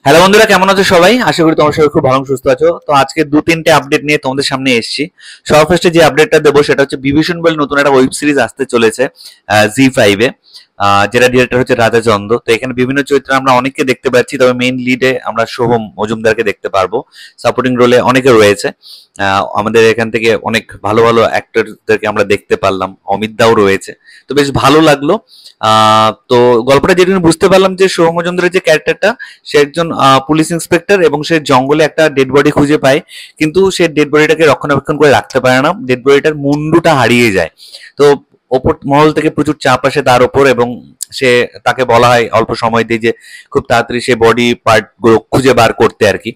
Hello বন্ধুরা, কেমন আছো সবাই? আশা করি তোমার সবাই খুব ভালো সুস্থ আছো। তো আজকে দু তিনটে আপডেট নিয়ে তোমাদের সামনে এসেছি। সবার ফার্স্টে যে আপডেটটা দেবো সেটা হচ্ছে বিভীষণ বলে নতুন একটা ওয়েব সিরিজ আসতে চলেছে জি5-এ, যেটা ডিরেক্টর হচ্ছে রাজা চন্দ। তো এখানে বিভিন্ন চরিত্রে আমরা অনেককে দেখতে পাচ্ছি, তবে মেইন লিডে আমরা শোভম মজুমদারকে দেখতে পারবো। সাপোর্টিং রোলে অনেকে রয়েছে। আমাদের এখান থেকে অনেক ভালো ভালো অ্যাক্টরদেরকে আমরা দেখতে পারলাম, অমিত দাও রয়েছে। তো বেশ ভালো লাগলো। তো গল্পটা যেটুকু বুঝতে পারলাম যে শোভম মজুমদারের যে ক্যারেক্টারটা, সে একজন পুলিশ ইন্সপেক্টর এবং সে জঙ্গলে একটা ডেড বডি খুঁজে পায়। কিন্তু সে ডেড বডিটাকে রক্ষণাবেক্ষণ করে রাখতে পারে না, ডেড বডিটার মুন্ডুটা হারিয়ে যায়। তো ওপর মহল থেকে প্রচুর চাপ আসে তার ওপর, এবং সে তাকে বলা হয় অল্প সময় দিয়ে যে খুব তাড়াতাড়ি সে বডি পার্ট গুলো খুঁজে বার করতে আর কি।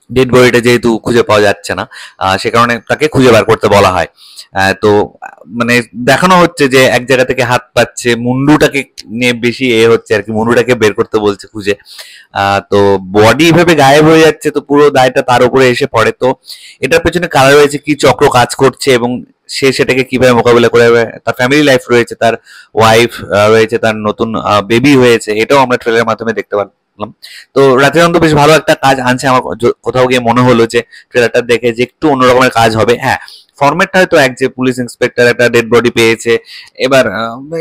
ডেড বডিটা যেহেতু খুঁজে পাওয়া যাচ্ছে না, সে কারণে তাকে খুঁজে বার করতে বলা হয়। তো মানে দেখানো হচ্ছে যে এক জায়গা থেকে হাত পাচ্ছে, মুন্ডুটাকে নিয়ে বেশি হচ্ছে আর কি, মুন্ডুটাকে বের করতে বলছে খুঁজে। তো বডি এভাবে গায়েব হয়ে যাচ্ছে, তো পুরো দায়টা তার উপরে এসে পড়ে। তো এটার পেছনে কারা রয়েছে, কি চক্র কাজ করছে, এবং সে সেটাকে কিভাবে মোকাবিলা করে, তার ফ্যামিলি লাইফ রয়েছে, তার ওয়াইফ রয়েছে, তার নতুন বেবি হয়েছে, এটাও আমরা ট্রেলারের মাধ্যমে দেখতে পারলাম। তো রাতেকান্ত বেশ ভালো একটা কাজ আনছে। আমার কোথাও গিয়ে মনে হলো যে ট্রেলারটা দেখে যে একটু অন্যরকমের কাজ হবে। হ্যাঁ, ফরম্যাটটা হয়তো এক, যে পুলিশ ইন্সপেক্টর একটা ডেড বডি পেয়েছে, এবার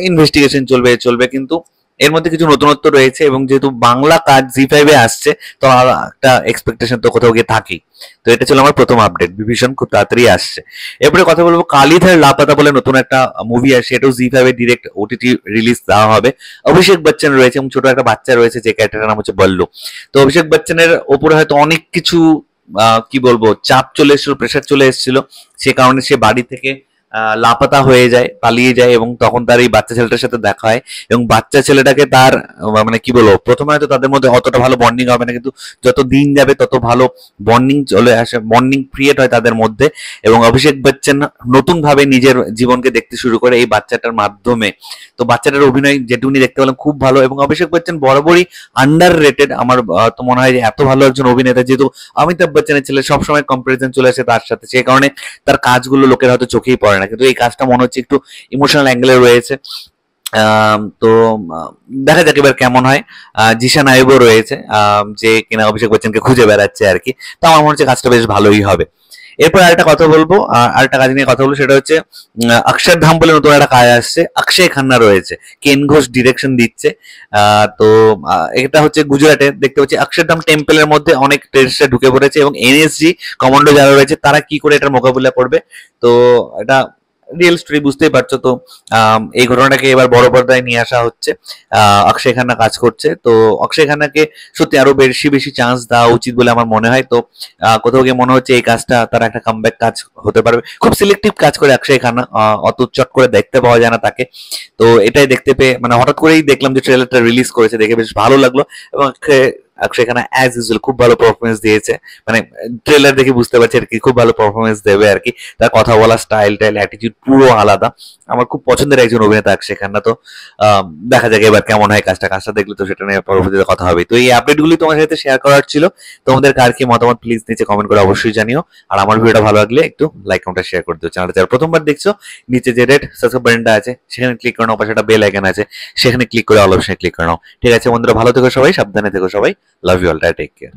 ইনভেস্টিগেশন চলবে চলবে, কিন্তু এর মধ্যে কিছু নতুনত্ব রয়েছে, এবং যেহেতু বাংলা কাজ জি5-এ আসছে, তো আমার একটা এক্সপেকটেশন তো কোথাও গিয়ে থাকেই। তো এটা ছিল আমার প্রথম আপডেট, বিভীষণ খুব তাড়াতাড়ি আসছে। এরপরে কথা বলবো কালীধার লাপাতা বলে নতুন একটা মুভি আসছে, এটাও জি5-এ ডিরেক্ট ওটিটি রিলিজ দেওয়া হবে। অভিষেক বচ্চন রয়েছে এবং ছোট একটা বাচ্চা রয়েছে, যে ক্যারেক্টারের নাম হচ্ছে বল্লু। তো অভিষেক বচ্চনের ওপরে হয়তো অনেক কিছু কি বলবো, চাপ চলে এসেছিল, প্রেশার চলে এসেছিল, সে কারণে সে বাড়ি থেকে লাপাতা হয়ে যায়, পালিয়ে যায়, এবং তখন তার এই বাচ্চা ছেলেটার সাথে দেখা হয়। এবং বাচ্চা ছেলেটাকে তার মানে কি বলবো, প্রথমে হয়তো তাদের মধ্যে অতটা ভালো বন্ডিং হবে না, কিন্তু যত দিন যাবে তত ভালো বন্ডিং চলে আসে, বন্ডিং ক্রিয়েট হয় তাদের মধ্যে। এবং অভিষেক বচ্চন নতুন ভাবে নিজের জীবনকে দেখতে শুরু করে এই বাচ্চাটার মাধ্যমে। তো বাচ্চাটার অভিনয় যেটুকুনি দেখতে পেলাম খুব ভালো, এবং অভিষেক বচ্চন বরাবরই আন্ডার রেটেড। আমার তো মনে হয় যে এত ভালো একজন অভিনেতা, যেহেতু অমিতাভ বচ্চনের ছেলে, সবসময় কম্পারিজন চলে আসে তার সাথে, সেই কারণে তার কাজগুলো লোকের হয়তো চোখেই পড়ে না, কিন্তু এই কাজটা মনে হচ্ছে একটু ইমোশনাল অ্যাঙ্গেলে রয়েছে। তো দেখা যাক এবার কেমন হয়। জিশান আয়ুবও রয়েছে, যে কিনা অভিষেক বচ্চনকে খুঁজে বেড়াচ্ছে আর কি। তো আমার মনে হচ্ছে কাজটা বেশ ভালোই হবে। এরপর আরেকটা কথা বলবো, আরেকটা কাজ নিয়ে কথা বলবো, সেটা হচ্ছে অক্ষরধাম বলে নতুন একটা কাজ আসছে, অক্ষয় খান্না রয়েছে, কেন ঘোষ ডিরেকশন দিচ্ছে। তো এটা হচ্ছে গুজরাটে, দেখতে পাচ্ছি অক্ষরধাম টেম্পলের মধ্যে অনেক টেররিস্টরা ঢুকে পড়েছে, এবং এনএসজি কমান্ডো যারা রয়েছে তারা কি করে এটার মোকাবিলা করবে। তো এটা রিয়েল স্টোরি, বুঝতেই পারছো। তো এই ঘটনাটাকে এবার বড় পর্দায় নিয়ে আসা হচ্ছে। অক্ষয় খান্না কাজ করছে, তো অক্ষয় খান্নাকে সত্যি আরো বেশি বেশি চান্স দেওয়া উচিত বলে আমার মনে হয়। তো কোথাও গিয়ে মনে হচ্ছে এই কাজটা তার একটা কামব্যাক কাজ হতে পারবে। খুব সিলেক্টিভ কাজ করে অক্ষয় খান্না, অত চট করে দেখতে পাওয়া যায় না তাকে। তো এটাই দেখতে পেয়ে মানে হঠাৎ করেই দেখলাম যে ট্রেলারটা রিলিজ করেছে, দেখে বেশ ভালো লাগলো। এবং অক্ষয় খান্না অ্যাজ ইউজুয়াল খুব ভালো পারফরমেন্স দিয়েছে, মানে ট্রেলার দেখে বুঝতে পারছি আর কি, খুব ভালো পারফরমেন্স দেবে আর কি। তার কথা বলা স্টাইল টাইল অ্যাটিটিউড পুরো আলাদা। আমার খুব পছন্দের একজন অভিনেতা অক্ষয় খান্না। তো দেখা যাক এবার কেমন হয় কাজটা। কাজটা দেখলে তো সেটা নিয়ে পরবর্তীতে কথা হবে। তো এই আপডেটগুলি তোমার সাথে শেয়ার করার ছিল। তোমাদের কার কি মতামত প্লিজ নিচে কমেন্ট করে অবশ্যই জানিও। আর আমার ভিডিওটা ভালো লাগলে একটু লাইক কমেন্ট শেয়ার করে দিও। চ্যানেলটা যারা প্রথমবার দেখছো, নিচে যে রেড সাবস্ক্রাইব বাটনটা আছে সেখানে ক্লিক করে নাও, পাশে একটা বেল আইকন আছে সেখানে ক্লিক করে অল অপশনে ক্লিক করে নাও। ঠিক আছে বন্ধুরা, ভালো থেকো সবাই, সাবধানে থেকো সবাই। Love you all, take care.